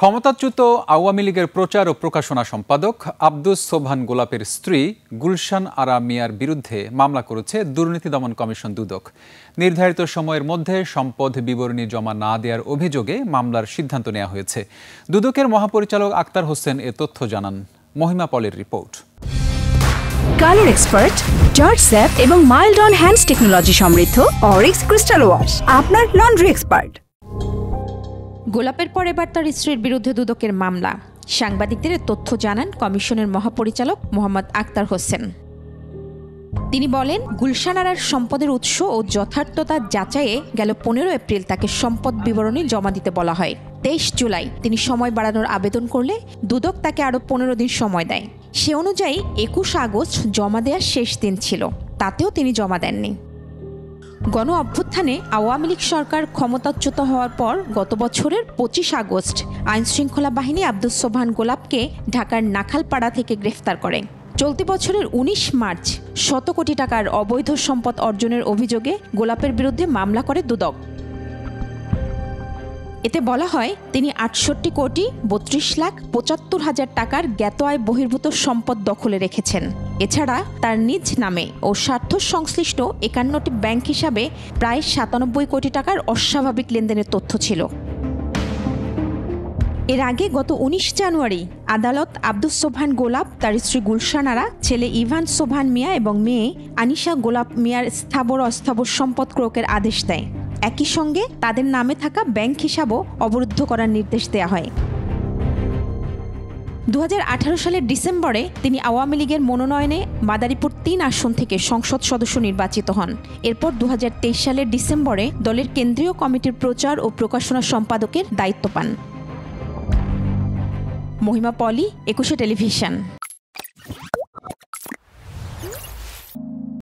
ক্ষমতাচ্যুত আওয়ামী লীগের প্রচার ও প্রকাশনা সম্পাদক আব্দুস সোবহান গোলাপের স্ত্রী গুলশান আরা মিয়ার বিরুদ্ধে মামলা করেছে দুর্নীতি দমন কমিশন দুদক। নির্ধারিত সময়ের মধ্যে সম্পদ বিবরণী জমা না দেওয়ার অভিযোগে মামলার সিদ্ধান্ত নেওয়া হয়েছে। দুদকের মহাপরিচালক আক্তার হোসেন এ তথ্য জানান। মহিমা পলের report. Colour expert, George sap এবং মাইল্ড অন হ্যান্ডস টেকনোলজি সমৃদ্ধ অরিক্স ক্রিস্টাল ওয়াশ আপনার লন্ড্রি এক্সপার্ট। গোলাপের পর এবার তার স্ত্রীর বিরুদ্ধে দুদকের মামলা। সাংবাদিকদের তথ্য জানান কমিশনের মহাপরিচালক মোহাম্মদ আক্তার হোসেন। তিনি বলেন, গুলশান আরার সম্পদের উৎস ও যথার্থতা যাচাইয়ে গেল 15 এপ্রিল তাকে সম্পদ বিবরণী জমা দিতে বলা হয়। 23 জুলাই তিনি সময় বাড়ানোর আবেদন করলে দুদক তাকে আরও 15 দিন সময় দেয়। সে অনুযায়ী 21 আগস্ট জমা দেওয়ার শেষ দিন ছিল, তাতেও তিনি জমা দেননি। গণ অভ্যুত্থানে আওয়ামী লীগ সরকার ক্ষমতাচ্যুত হওয়ার পর গত বছরের 25 আগস্ট আইনশৃঙ্খলা বাহিনী আব্দুস সোবহান গোলাপকে ঢাকার নাখালপাড়া থেকে গ্রেফতার করে। চলতি বছরের 19 মার্চ 100 কোটি টাকার অবৈধ সম্পদ অর্জনের অভিযোগে গোলাপের বিরুদ্ধে মামলা করে দুদক। এতে বলা হয়, তিনি 68 কোটি 32,75,000 টাকার জ্ঞাত আয় বহির্ভূত সম্পদ দখলে রেখেছেন। এছাড়া তার নিজ নামে ও স্বার্থ সংশ্লিষ্ট 51টি ব্যাংক হিসাবে প্রায় 97 কোটি টাকার অস্বাভাবিক লেনদেনের তথ্য ছিল। এর আগে গত 19 জানুয়ারি আদালত আব্দুস সোবহান গোলাপ, তার স্ত্রী গুলশান আরা, ছেলে ইভান সোবহান মিয়া এবং মেয়ে আনিশা গোলাপ মিয়ার স্থাবর অস্থাবর সম্পদ ক্রয়ের আদেশ দেয়। একই সঙ্গে তাদের নামে থাকা ব্যাংক হিসাবও অবরুদ্ধ করার নির্দেশ দেওয়া হয়। 2018 সালের ডিসেম্বরে তিনি আওয়ামী লীগের মনোনয়নে মাদারীপুর 3 আসন থেকে সংসদ সদস্য নির্বাচিত হন। এরপর 2023 সালের ডিসেম্বরে দলের কেন্দ্রীয় কমিটির প্রচার ও প্রকাশনা সম্পাদকের দায়িত্ব পান। মহিমা পলি, 21 টেলিভিশন।